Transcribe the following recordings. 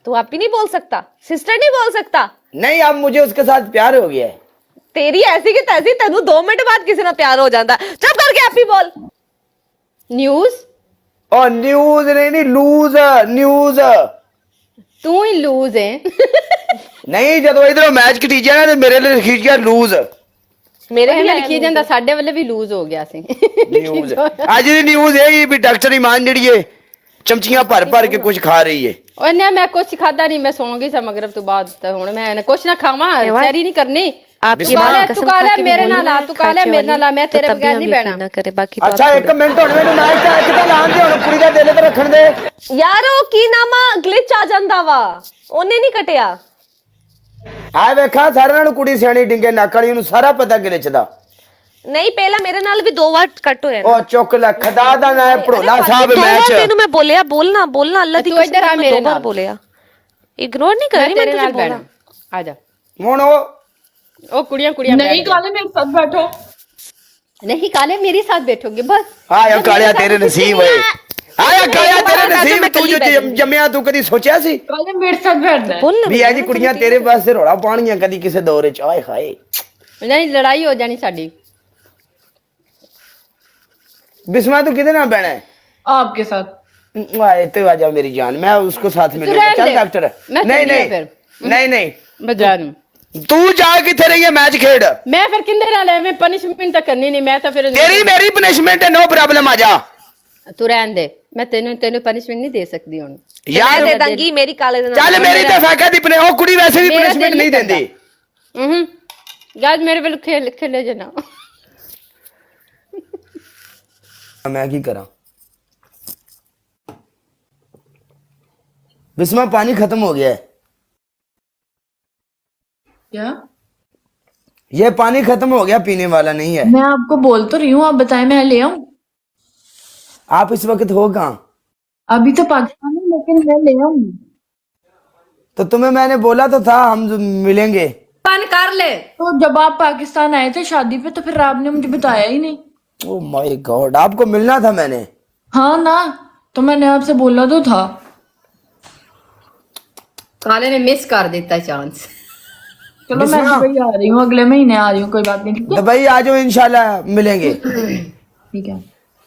तू आप ही नहीं बोल सकता, सिस्टर नहीं बोल सकता? नहीं, अब मुझे उसके साथ प्यार हो गया है। तेरी ऐसी की तैसी, तेनू 2 मिनट बाद किसी ना प्यार हो जाता। चुप करके आप ही बोल। न्यूज और न्यूज नहीं, लूज न्यूज। तू ही लूज है। नहीं, ਜਦੋਂ इधर मैच खींचा ना तो मेरे लिए खींच गया लूज। मेरे ਵੀ भी ਲਿਖੀ ਜਾਂਦਾ ਸਾਡੇ ਵੱਲੇ ਵੀ ਲੂਜ਼ ਹੋ ਗਿਆ ਸੀ। न्यूज आज ਦੀ न्यूज है भी डॉक्टर ईमान ਜਿਹੜੀ है ਚਮਚੀਆਂ ਭਰ ਕੇ ਕੁਝ ਖਾ ਰਹੀ है। ਉਹਨੇ ਮੈਂ ਕੁਛ ਖਾਦਾ ਨਹੀਂ, ਮੈਂ ਸੌਂ ਗਈ ਸੀ ਮਗਰਬ ਤੋਂ ਬਾਅਦ ਤੇ ਹੁਣ ਮੈਂ ਕੁਛ ਨਾ ਖਾਵਾਂ, ਸੈਰੀ नहीं करनी। आपकी तू मां तू काले मेरे नाल आ, तू काले मेरे नाल आ, मैं तेरे बगैर नहीं बहना। ना करे बाकी ਅੱਛਾ ਇੱਕ ਮਿੰਟ ਹੁਣ ਮੈਨੂੰ ਮੈਚ ਤਾਂ ਕਿਤੇ ਲਾਣ ਦੇ, ਹੁਣ ਕੁੜੀ ਦਾ ਦਿਲ ਤੇ ਰੱਖਣ ਦੇ। ਯਾਰ ਉਹ ਕੀ ਨਾਮਾ ਗਲਿਚ ਆ ਜਾਂਦਾ ਵਾ, ਉਹਨੇ ਨਹੀਂ ਕਟਿਆ। ਆ ਵੇਖਾਂ ਸਾਰਿਆਂ ਨੂੰ ਕੁੜੀ ਸਿਆਣੀ ਡਿੰਗੇ ਨੱਕ ਵਾਲੀ, ਉਹਨੂੰ ਸਾਰਾ ਪਤਾ ਗਿਲਚ ਦਾ। ਨਹੀਂ ਪਹਿਲਾਂ ਮੇਰੇ ਨਾਲ ਵੀ 2 ਵਾਰ ਕੱਟ ਹੋਇਆ ਉਹ ਚੁੱਕ ਲੈ, ਖੁਦਾ ਦਾ ਨਾ ਭੜੋਲਾ ਸਾਹਿਬ ਮੈਚ। ਤੈਨੂੰ ਮੈਂ ਬੋਲਿਆ ਬੋਲਣਾ ਅੱਲਾਹ ਦੀ ਤੂੰ ਇੱਧਰ ਆ ਮੇਰੇ ਨਾਲ ਬੋਲਿਆ, ਇਗਨੋਰ ਨਹੀਂ ਕਰ ਰਹੀ ਮੈਂ ਤੇਰੇ ਨਾਲ ਤੁझे ਬਹਿਣਾ। ਆ ਜਾ। ਹੁਣ ਉਹ ਕੁੜੀਆਂ नहीं काले मेरे साथ बैठो। नहीं काले मेरे साथ बैठोगे बस। ਆਇਆ ਕਾਲਿਆ ਤੇਰੇ ਨਸੀਬ ਓਏ, ਆਇਆ ਕਾਲਿਆ ਤੇਰੇ ਨਸੀਬ। ਤੂੰ ਜੋ ਜੰਮਿਆ ਤੂੰ ਕਦੀ ਸੋਚਿਆ ਸੀ काले मेरे साथ बैठना है। ਬੋਲਣਾ ਵੀ ਅੱਜ ਕੁੜੀਆਂ ਤੇਰੇ ਵਾਸਤੇ ਰੋਲਾ ਪਾਣੀਆਂ ਕਦੀ ਕਿਸੇ ਦੌਰ ਚ? ਆਏ ਹਾਏ, नहीं लड़ाई हो जानी साडी। बिस्मा तू किधर ना बहना है? आपके साथ। आए तो आ जाओ मेरी जान, मैं उसको साथ में रहने चल दे। डॉक्टर। मैं नहीं चली नहीं फिर। नहीं नहीं, बजा दूं तू जा किथे रही है मैच खेड। मैं फिर किंदे नाल है, मैं पनिशमेंट तो करनी नहीं, मैं तो फिर तेरी मेरी पनिशमेंट है, नो प्रॉब्लम, आ जा। तू रहन दे, मैं तेनू तेनू पनिशमेंट नहीं दे सकती हुन। यार ਦੇ ਦਾਂਗੀ ਮੇਰੀ ਕਾਲੇ ਦੇ ਨਾਲ। चल मेरी तो फैका दी पने, ओ कुड़ी वैसे भी मेरा पनिशमेंट दिल नहीं नहीं देंदी। यार मेरे वेल खेले जना। मैं की करा? बिस्मा पानी खत्म हो गया है, क्या? ये पानी खत्म हो गया, पीने वाला नहीं है। मैं आपको बोल तो रही हूँ, आप बताएं मैं ले आऊं? आप इस वक्त हो कहाँ? अभी तो पाकिस्तान में, लेकिन मैं ले आऊं। तो तुम्हें मैंने बोला तो था हम मिलेंगे। पान कर ले। तो जब आप पाकिस्तान आए थे शादी पे तो फिर आपने मुझे बताया ही नहीं। ओ माय गॉड, आपको मिलना था मैंने। हाँ ना, तो मैंने आपसे बोला तो था। काले ने मिस कर देता चांस। चलो मैं दुबई आ रही हूँ, अगले महीने आ रही हूँ, कोई बात नहीं। ठीक है, दुबई आ जाओ, इंशाल्लाह मिलेंगे। ठीक है।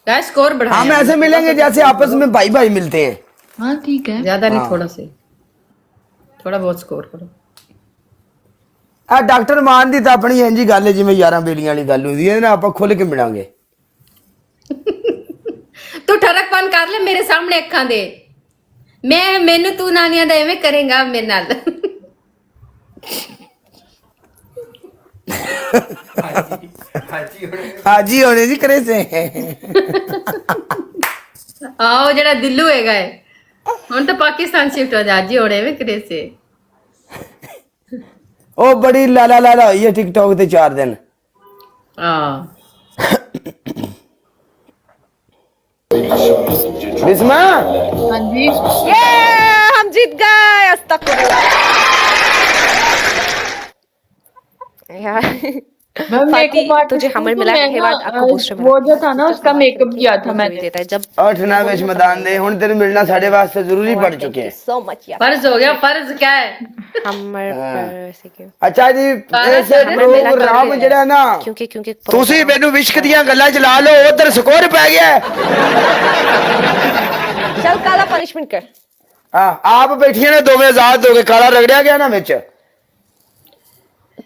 क्या स्कोर बढ़ा? हम ऐसे मिलेंगे जैसे आपस में भाई भाई मिलते हैं। हाँ ठीक है। ज्यादा नहीं, थोड़ा से, थोड़ा बहुत स्कोर करो। ਆ ਡਾਕਟਰ ਮਾਨ ਦੀ ਤਾਂ ਆਪਣੀ ਇੰਜ ਹੀ ਗੱਲ ਹੈ ਜਿਵੇਂ ਯਾਰਾਂ ਬੇਲੀਆਂ ਵਾਲੀ ਗੱਲ ਹੁੰਦੀ ਹੈ ਨਾ, ਆਪਾਂ ਖੁੱਲ ਕੇ ਮਿਲਾਂਗੇ। तू ठरकपन कर ले मेरे सामने अखां दे। मैनू तू नानिया दा एवें करेगा मेरे नाल। हाजी होने जी करे से। आओ जरा दिल्लू हैगा है, हुन तो पाकिस्तान शिफ्ट हो जा जी होने एवें करे से। ओ बड़ी लाला लाला हुई है टिकटॉक ते 4 दिन। हां बिस्मा हाँ जी। ये हम जीत गए, अस्तगफुरुल्लाह। यार मैम मेकअप आर्टिस्ट तुझे हमें मिला है बाद आपको बूस्टर मिला। वो जो था ना उसका मेकअप किया था मैंने। देता है जब और ठना विश मैदान दे हुन तेरे मिलना साडे वास्ते जरूरी पड़ चुके हैं। सो मच यार फर्ज हो गया। फर्ज क्या है? हमारे पर ऐसे क्यों? अच्छा जी, ऐसे प्रोग्राम ਜਿਹੜਾ ਨਾ क्योंकि ਤੁਸੀਂ ਮੈਨੂੰ ਵਿਸ਼ਕ ਦੀਆਂ ਗੱਲਾਂ ਚ ਲਾ ਲਓ, ਉਧਰ ਸਕੋਰ ਪੈ ਗਿਆ। चल काला पनिशमेंट कर। ਹਾਂ, ਆਪ ਬੈਠੀਆਂ ਨੇ ਦੋਵੇਂ ਆਜ਼ਾਦ ਹੋ ਕੇ, ਕਾਲਾ ਰਗੜਿਆ ਗਿਆ ਨਾ ਵਿੱਚ।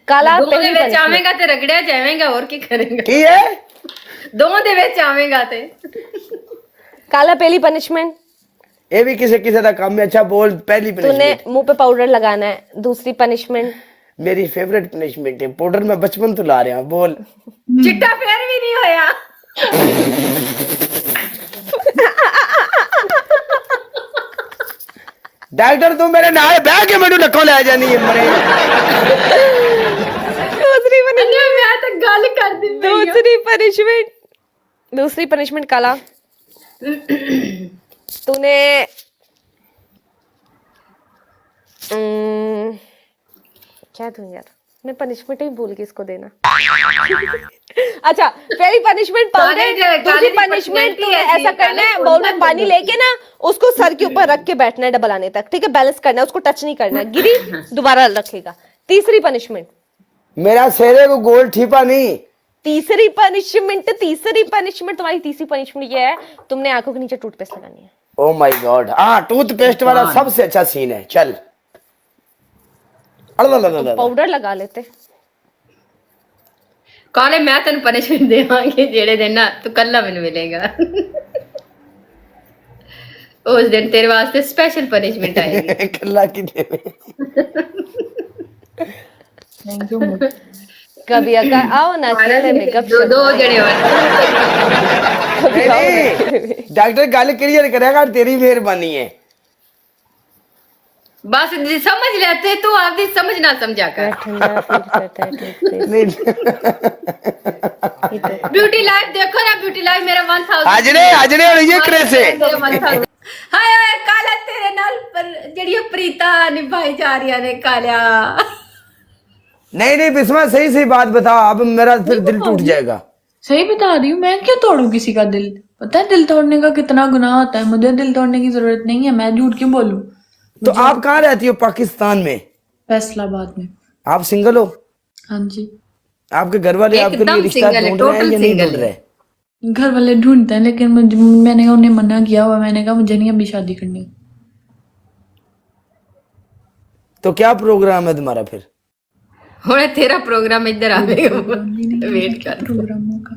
काला दो पहली दे विच punishment। आवेगा ते रगड़िया जावेगा, और की करेगा? ਕੀ ਹੈ? दो दे विच आवेगा ते काला पहली पनिशमेंट, ਇਹ ਵੀ ਕਿਸੇ ਕਿਸੇ ਦਾ ਕੰਮ ਹੈ। अच्छा बोल पहली तूने पनिशमेंट। मुंह पे पाउडर लगाना है। दूसरी पनिशमेंट, मेरी फेवरेट पनिशमेंट है, पाउडर मैं बचपन तो ला रहा हूं। बोल। चिट्टा फेर भी नहीं होया। डॉक्टर तू मेरे नाल बह के मैनू नक्कों ले जानी है मरे। दूसरी अन्ने मैं तो गल कर दी। दूसरी पनिशमेंट काला, तूने क्या दूं यार, मैं पनिशमेंट ही भूल गई इसको देना। अच्छा पहली पनिशमेंट काले पाउडर, काले दूसरी की पनिशमेंट personality तुम्हें ऐसी ऐसा है, करना है काले बाउल में बोलना पानी नहीं। लेके ना उसको सर के ऊपर रख के बैठना है डबल आने तक, ठीक है, बैलेंस करना है, उसको टच नहीं करना है, गिरी दोबारा रखेगा। तीसरी पनिशमेंट, मेरा सेरे को गोल ठीपा नहीं। तीसरी पनिशमेंट तुम्हारी तीसरी पनिशमेंट ये है, तुमने आंखों के नीचे टूथपेस्ट लगानी है। ओ माय गॉड, हाँ टूथपेस्ट वाला सबसे अच्छा सीन है। चल अड़ला पाउडर लगा लेते। काले मैं तेन पनिशमेंट देवांगी जेड़े दिन ना तू कल्ला मैनू मिलेगा। उस दिन तेरे वास्ते स्पेशल पनिशमेंट आएगी। कल्ला की देवे। Thank you. कभी अगर आओ ना खेले में गप दो दो जने नहीं, डॉक्टर गल क्लियर करेगा, तेरी मेहरबानी है। बस समझ लेते तू आपकी समझ ना समझा कर। ठंडा फील करता है टूथपेस्ट। नहीं ब्यूटी लाइफ देखो ना, ब्यूटी लाइफ मेरा 1000 हाजरे हो रही है करे से। हाय हाय काला तेरे नाल पर जड़िया प्रीता निभाई जा रही ने कालिया। नहीं बिस्मा सही सही बात बता, अब मेरा फिर दिल टूट जाएगा। सही बता रही हूँ, मैं क्यों तोड़ू किसी का दिल? पता है दिल तोड़ने का कितना गुनाह होता है, मुझे दिल तोड़ने की जरूरत नहीं है, मैं झूठ क्यों बोलूं? तो आप कहाँ रहती हो? पाकिस्तान में, फैसलाबाद में। आप सिंगल हो? हाँ जी। आपके घर वाले आपके लिए एकदम रिश्ता single है, ढूंढ रहे हैं total या नहीं single ढूंढ है। रहे? घर वाले ढूंढते हैं, लेकिन मैंने उन्हें मना किया हुआ, मैंने कहा मुझे नहीं अभी शादी करनी। तो क्या प्रोग्राम है तुम्हारा फिर? होने तेरा प्रोग्राम इधर आवेगा, वेट कर। प्रोग्रामों का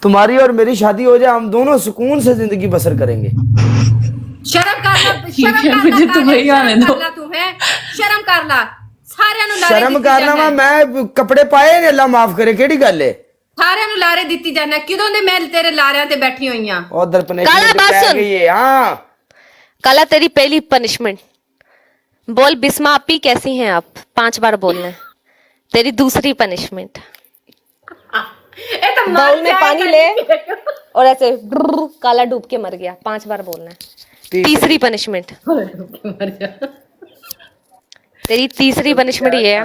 तुम्हारी और मेरी शादी हो जाए, हम दोनों सुकून से जिंदगी बसर करेंगे। शर्म कर ठीक है, मुझे तो वही आने दो। तुम्हें शर्म कर ला। सारे नु लारे शर्म दित्ती करना जाना वा, है। मैं कपड़े पाए ने, अल्लाह माफ करे, केड़ी गल है? सारे नु लारे दित्ती जाना, किदों दे मैं तेरे लारियां ते बैठी हुई हां। उधर पने काला बात सुन। गई है। हाँ काला तेरी पहली पनिशमेंट, बोल बिस्मा आपी कैसी हैं आप, 5 बार बोलना है। तेरी दूसरी पनिशमेंट, ए तो बाउल में पानी ले और ऐसे ब्रर, काला डूब के मर गया, 5 बार बोलना है। तीसरी पनिशमेंट, मर जा। तेरी तीसरी पनिशमेंट ये है,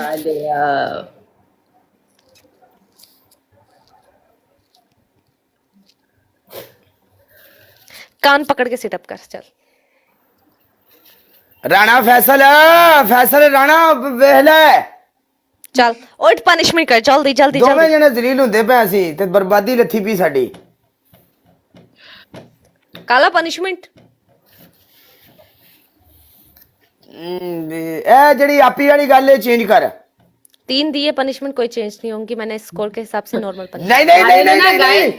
कान पकड़ के सिटअप कर। चल राणा फैसल राणा वेहला चल उठ, पनिशमेंट कर जल्दी जल्दी दोवें जल्दी। जने जलील हुंदे पे सी ते बर्बादी लथी पी साडी। काला पनिशमेंट, ए जेड़ी आपी वाली गल है चेंज कर। 3 दिए पनिशमेंट, कोई चेंज नहीं होंगी, मैंने स्कोर के हिसाब से नॉर्मल पनिशमेंट। नहीं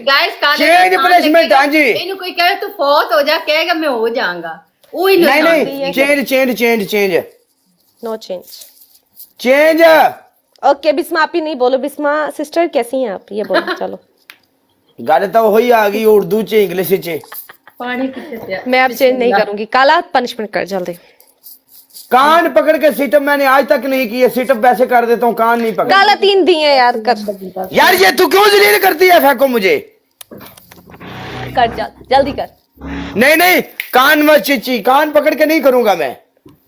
गाइस काले चेंज पनिशमेंट। हाँ जी, इन्हें कोई कहे तू फौत हो जा, कहेगा मैं हो जाऊंगा। ओही नहीं change no change. Change. Okay Bisma आप ही नहीं बोलो, बिस्मा सिस्टर कैसी हैं आप, ये बोलो। चलो गल तो वही आ गई, उर्दू च इंग्लिश च। पानी कितने से मैं अब चेंज नहीं करूंगी। काला पनिशमेंट कर जल्दी। कान पकड़ के सिटअप मैंने आज तक नहीं किया, सिटअप वैसे कर देता हूँ, कान नहीं पकड़। काला 3 दिए यार, कर यार ये तू क्यों जलील करती है? फेंको मुझे। कर जल्दी कर। नहीं कान मत चिची, कान पकड़ के नहीं करूंगा मैं।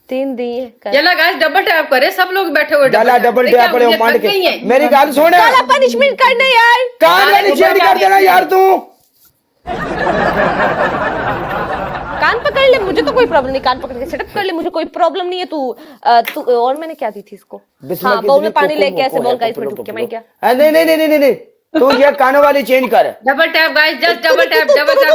3 दिए कर। चला गाइस डबल टैप करे, सब लोग बैठे हुए डाला डबल टैप करे मार के। मेरी गल सुन, काला पनिशमेंट करने यार, कान वाली चेंज कर देना यार तू। कान पकड़ ले, मुझे तो कोई प्रॉब्लम नहीं, कान पकड़ के सेटअप कर ले, मुझे कोई प्रॉब्लम नहीं है। तू और मैंने क्या दी थी इसको? हाँ बाउल में पानी लेके ऐसे बोल गाइस, मैं डूब के मैं क्या। नहीं तू ये कान वाली चेंज कर। Double tap guys, just double tap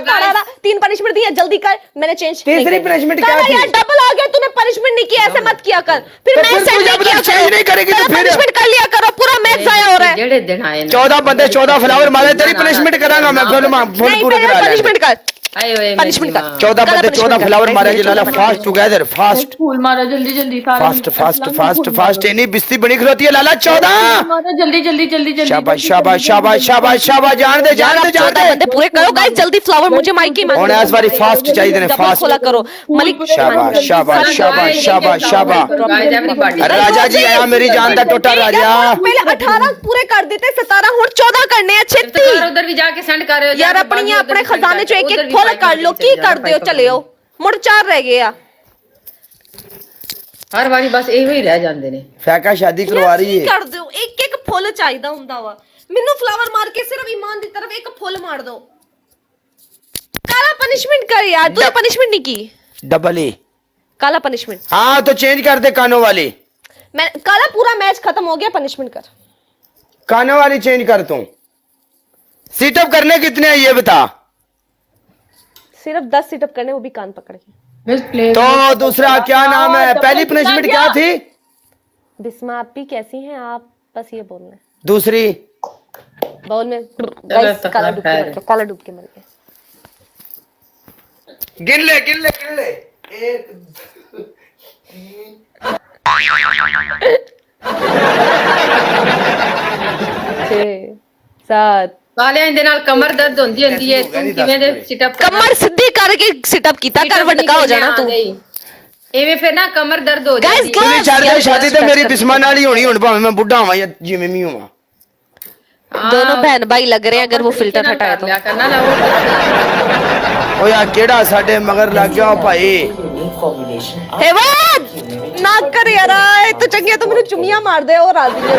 guys. 3 punishment दी है, जल्दी कर, मैंने चेंज। तीसरी punishment क्या थी? यार डबल आ गया, तूने पनिशमेंट नहीं किया, ऐसे मत किया कर। फिर तो मैं फिर सेट तू जब तक change नहीं करेगी तो फिर- पनिशमेंट कर लिया करो, पूरा मैच जाया हो रहा है। जेड़े दिन आए 14 बंदे 14 फ्लावर मारे, तेरी पनिशमेंट करांगा मैं। फुल नहीं पूरा करा ले। पनिशमेंट कर, आए हुए पनिशमेंट कर। 14 बंदे 14 फ्लावर मारे जलाला। फास्ट टुगेदर, फास्ट फूल मारो जल्दी जल्दी फास्ट। इन्हीं बिस्ती बनी खलोती है लाला। 14 मारो जल्दी जल्दी जल्दी जल्दी। शाबाश जान दे 14 बंदे पूरे करो गाइस, जल्दी फ्लावर मुझे माइक की और इस बारी फास्ट चाहिए ने, फास्ट। खोला करो मलिक। शाबाश। अरे राजा जी आया, मेरी जान दा टोटा राजा। पहले 18 पूरे कर देते, 17 और 14 करने हैं। छेती उधर भी जाके सेंड कर रहे हो यार, अपनी अपने खजाने चो एक एक फुल कर लो, की कर दियो, चले हो मुड़ 4 रह गए आ। हर बारी बस ਇਹੋ ਹੀ ਰਹਿ ਜਾਂਦੇ ਨੇ। फैका शादी करवा रही है। कर दो, एक एक फुल चाहिदा हुंदा वा। ਮੈਨੂੰ ਫਲਾਵਰ ਮਾਰ ਕੇ ਸਿਰਫ ਈਮਾਨ ਦੀ ਤਰਫ ਇੱਕ ਫੁੱਲ ਮਾਰ ਦੋ। काला पनिशमेंट कर यार, तूने पनिशमेंट नहीं की। Double A. काला पनिशमेंट। हाँ तो चेंज कर दे कानों वाली। मैं काला पूरा मैच खत्म हो गया, पनिशमेंट कर। कानों वाली चेंज कर तू। सीटअप करने कितने हैं ये बता। सिर्फ 10 सीटअप करने, वो भी कान पकड़ के। बस प्ले तो दूसरा क्या नाम है, पहली पनिशमेंट क्या थी? बिस्मा आपी कैसी हैं आप, बस ये बोलना है। दूसरी बाउल में गाइस काला डूब के मर गया, काला डूब के मर गया। गिन ले गिन ले गिन ले। 1 6 7 ਵਾਲਿਆਂ ਦੇ ਨਾਲ ਕਮਰ ਦਰਦ ਹੁੰਦੀ ਹੈ ਤੂੰ ਕਿਵੇਂ ਦੇ ਸਿਟਅਪ कमर सीधी करके सिटअप कीता कर वटका हो जाना तू। ਐਵੇਂ ਫਿਰ ਨਾ ਕਮਰ ਦਰਦ ਹੋ गाइस ਜਾਂਦੀ ਹੈ। ਤੁਸੀਂ ਛੱਡ ਦੇ, ਸ਼ਾਦੀ ਤੇ ਮੇਰੀ ਬਿਸਮਾ ਨਾਲ ਹੀ ਹੋਣੀ, ਹੁਣ ਭਾਵੇਂ ਮੈਂ ਬੁੱਢਾ ਹੋਵਾਂ ਜਾਂ ਜਿਵੇਂ ਵੀ ਹੋਵਾਂ। दोनों बहन भाई लग रहे हैं अगर वो फिल्टर हटाए तो। ਲਿਆ ਕਰਨਾ ਨਾ ਉਹ ਓ ਯਾਰ ਕਿਹੜਾ ਸਾਡੇ ਮਗਰ ਲੱਗ ਗਿਆ ਓ ਭਾਈ। हेवद ना कर यार, तो चंगिया तो मेनू चुमियां मार दे और राजी है।